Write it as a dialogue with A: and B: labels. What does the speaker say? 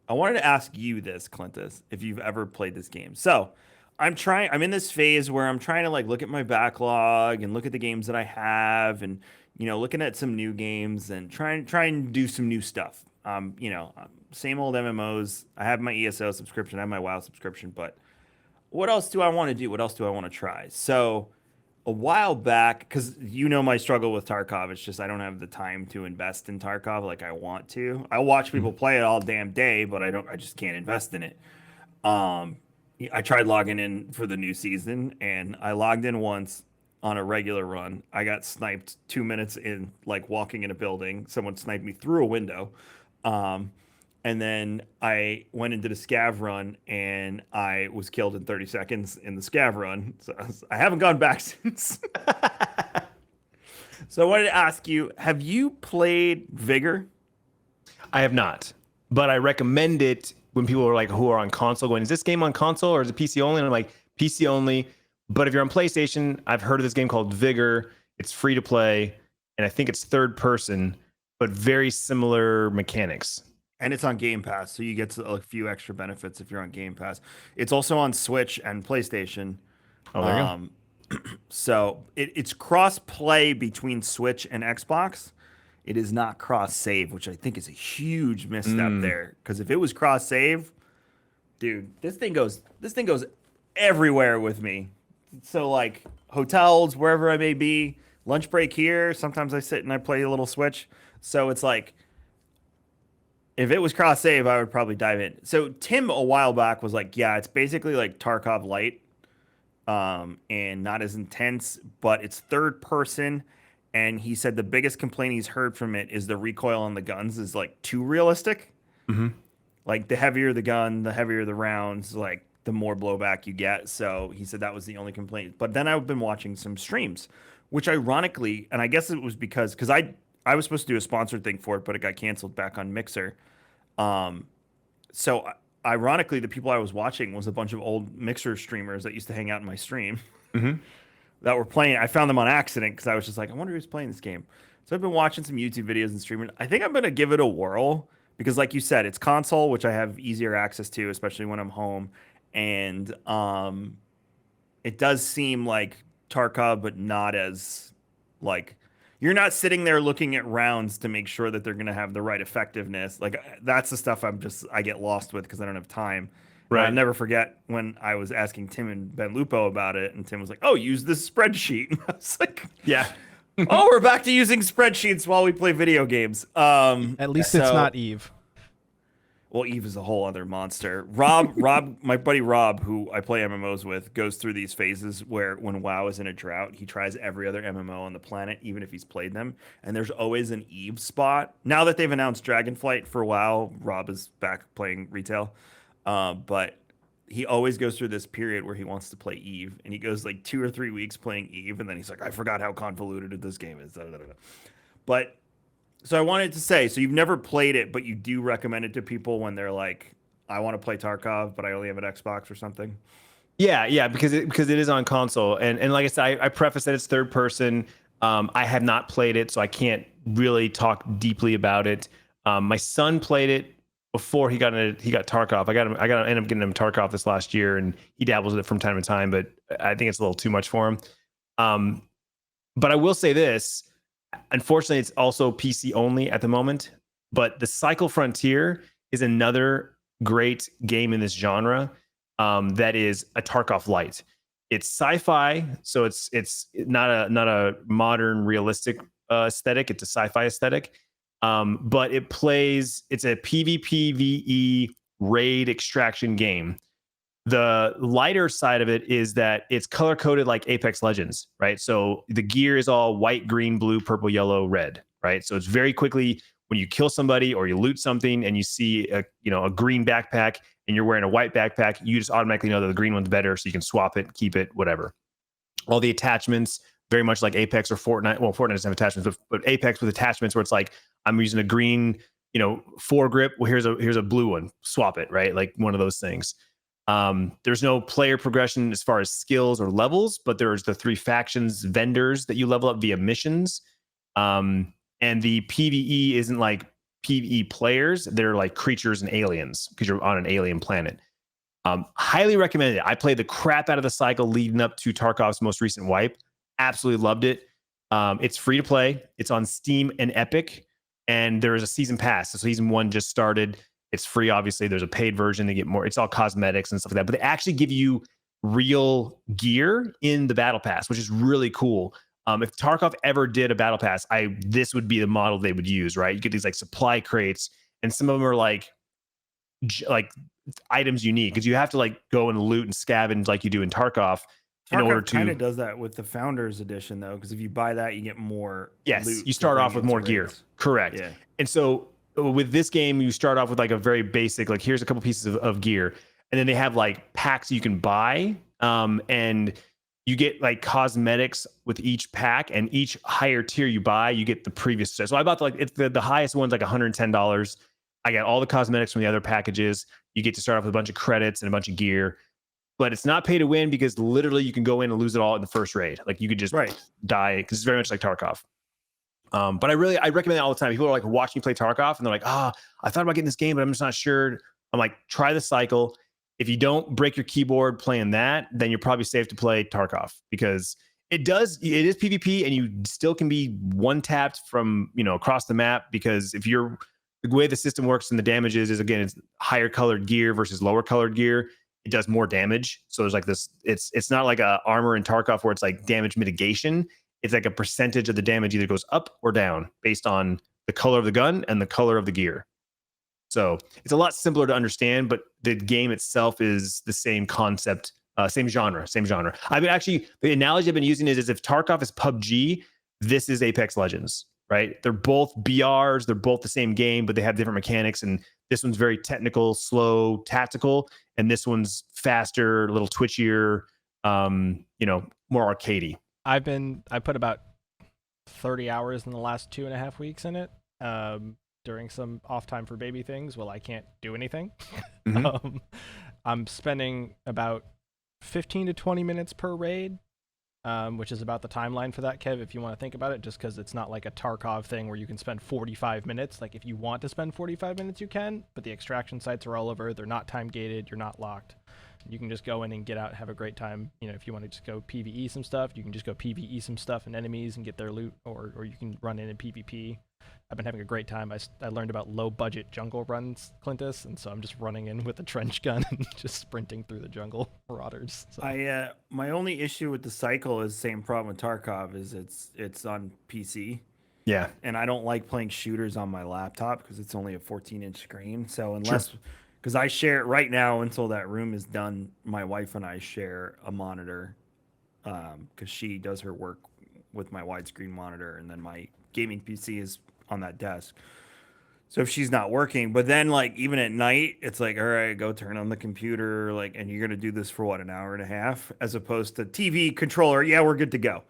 A: I wanted to ask you this, Clintus, if you've ever played this game. So I'm in this phase where I'm trying to like look at my backlog and look at the games that I have and, looking at some new games and trying to do some new stuff. Same old MMOs. I have my ESO subscription, I have my WoW subscription, but what else do I want to do? What else do I want to try? So a while back, because my struggle with Tarkov, it's just I don't have the time to invest in Tarkov like I want to. I watch people
B: Mhm.
A: play it all damn day, but I just can't invest in it. Um, I tried logging in for the new season, and I logged in once on a regular run. I got sniped 2 minutes in, like walking in a building. Someone sniped me through a window. Um, and then I went into the scav run and I was killed in 30 seconds in the scav run. So I haven't gone back since. So I wanted to ask you, have you played Vigor?
B: I have not, but I recommend it when people are like who are on console going, is this game on console or is it PC only? And I'm like, PC only. But if you're on PlayStation, I've heard of this game called Vigor. It's free to play, and I think it's third person, but very similar mechanics.
A: And it's on Game Pass, so you get a few extra benefits if you're on Game Pass. It's also on Switch and PlayStation.
B: Oh, there you go.
A: Um, so it's cross play between Switch and Xbox. It is not cross save, which I think is a huge misstep
B: Mm.
A: there. Because if it was cross save, dude, this thing goes everywhere with me. So like hotels, wherever I may be, lunch break here. Sometimes I sit and I play a little Switch. So it's like if it was cross save, I would probably dive in. So Tim a while back was like, yeah, it's basically like Tarkov light, and not as intense, but it's third person. And he said the biggest complaint he's heard from it is the recoil on the guns is like too realistic.
B: Hmm.
A: Like the heavier the gun, the heavier the rounds, like the more blowback you get. So he said that was the only complaint. But then I've been watching some streams, which ironically, and I guess it was because I was supposed to do a sponsored thing for it, but it got canceled back on Mixer. Um, so ironically, the people I was watching was a bunch of old Mixer streamers that used to hang out in my stream
B: Hmm.
A: that were playing. I found them on accident because I was just like, I wonder who's playing this game. So I've been watching some YouTube videos and streaming. I think I'm gonna give it a whirl because, like you said, it's console, which I have easier access to, especially when I'm home, and it does seem like Tarkov, but not as like you're not sitting there looking at rounds to make sure that they're going to have the right effectiveness. Like that's the stuff I get lost with because I don't have time. And I'll
B: Right.
A: never forget when I was asking Tim and Ben Lupo about it, and Tim was like, "Oh, use this spreadsheet." And I was like,
B: Yeah.
A: "Oh, we're back to using spreadsheets while we play video games."
C: At least it's
A: So
C: not Eve.
A: well, Eve is a whole other monster. My buddy Rob, who I play MMOs with, goes through these phases where when WoW is in a drought, he tries every other MMO on the planet, even if he's played them. And there's always an Eve spot. Now that they've announced Dragonflight for WoW, Rob is back playing retail. But he always goes through this period where he wants to play Eve, and he goes like 2 or 3 weeks playing Eve, and then he's like, I forgot how convoluted this game is. Da, da, da, da. But so I wanted to say, so you've never played it, but you do recommend it to people when they're like, I want to play Tarkov, but I only have an Xbox or something.
B: Yeah, yeah, because it is on console, and like I said, I preface that it's third person. I have not played it, so I can't really talk deeply about it. My son played it before he got Tarkov. I got to end up getting him Tarkov this last year, and he dabbles with it from time to time, but I think it's a little too much for him. Um, but I will say this: unfortunately, it's also PC only at the moment. But the Cycle Frontier is another great game in this genre that is a Tarkov light. It's sci-fi, so it's not a modern realistic aesthetic. It's a sci-fi aesthetic, but it plays. It's a PvPvE raid extraction game. The lighter side of it is that it's color coded like Apex Legends, right? So the gear is all white, green, blue, purple, yellow, red, right? So it's very quickly when you kill somebody or you loot something and you see a green backpack and you're wearing a white backpack, you just automatically know that the green one's better, so you can swap it, keep it, whatever. All the attachments, very much like Apex or Fortnite. Well, Fortnite doesn't have attachments, but Apex with attachments where it's like I'm using a green, foregrip. Well, here's a blue one. Swap it, right? Like one of those things. There's no player progression as far as skills or levels, but there's the three factions vendors that you level up via missions. And the PVE isn't like PvE players, they're like creatures and aliens because you're on an alien planet. Highly recommended. I played the crap out of the cycle leading up to Tarkov's most recent wipe. Absolutely loved it. It's free to play. It's on Steam and Epic, and there is a season pass. So season 1 just started. It's free, obviously. There's a paid version. They get more. It's all cosmetics and stuff like that. But they actually give you real gear in the battle pass, which is really cool. If Tarkov ever did a battle pass, this would be the model they would use, right? You get these like supply crates, and some of them are like items you need because you have to like go and loot and scavenge like you do in Tarkov in order to.
A: Kind of does that with the Founders Edition though, because if you buy that, you get more.
B: Yes,
A: loot
B: you start off with more gear. Correct.
A: Yeah.
B: And so with this game, you start off with like a very basic, like here's a couple pieces of gear, and then they have like packs you can buy, and you get like cosmetics with each pack, and each higher tier you buy, you get the previous set. So I bought the highest one's like $110. I got all the cosmetics from the other packages. You get to start off with a bunch of credits and a bunch of gear, but it's not pay to win because literally you can go in and lose it all in the first raid. Like you could just die because it's very much like Tarkov. But I recommend it all the time. People are like watching me play Tarkov and they're like, I thought about getting this game, but I'm just not sure. I'm like, try the cycle. If you don't break your keyboard playing that, then you're probably safe to play Tarkov because it is PvP and you still can be one tapped from, across the map because the way the system works and the damage is again, it's higher colored gear versus lower colored gear. It does more damage. So there's like this, it's not like a armor in Tarkov where it's like damage mitigation. It's like a percentage of the damage either goes up or down based on the color of the gun and the color of the gear. So it's a lot simpler to understand, but the game itself is the same concept, same genre. I mean, actually, the analogy I've been using is if Tarkov is PUBG, this is Apex Legends, right? They're both BRs, they're both the same game, but they have different mechanics. And this one's very technical, slow, tactical, and this one's faster, a little twitchier, more arcadey.
C: I put about 30 hours in the last 2.5 weeks in it. During some off time for baby things, I can't do anything.
B: Mm-hmm.
C: I'm spending about 15 to 20 minutes per raid, which is about the timeline for that, Kev, if you want to think about it, just because it's not like a Tarkov thing where you can spend 45 minutes. Like, if you want to spend 45 minutes, you can, but the extraction sites are all over. They're not time gated. You're not locked. You can just go in and get out and have a great time. If you want to just go PvE some stuff, you can just go PvE some stuff and enemies and get their loot, or you can run in PvP. I've been having a great time. I learned about low budget jungle runs, Clintus, and so I'm just running in with a trench gun and just sprinting through the jungle marauders. So.
A: My only issue with the cycle is the same problem with Tarkov is it's on PC.
B: Yeah.
A: And I don't like playing shooters on my laptop because it's only a 14-inch screen. So because I share it right now until that room is done, my wife and I share a monitor because she does her work with my widescreen monitor, and then my gaming PC is on that desk. So if she's not working, but then like even at night, it's like, all right, go turn on the computer, and you're gonna do this for what, an hour and a half, as opposed to TV controller. Yeah, we're good to go.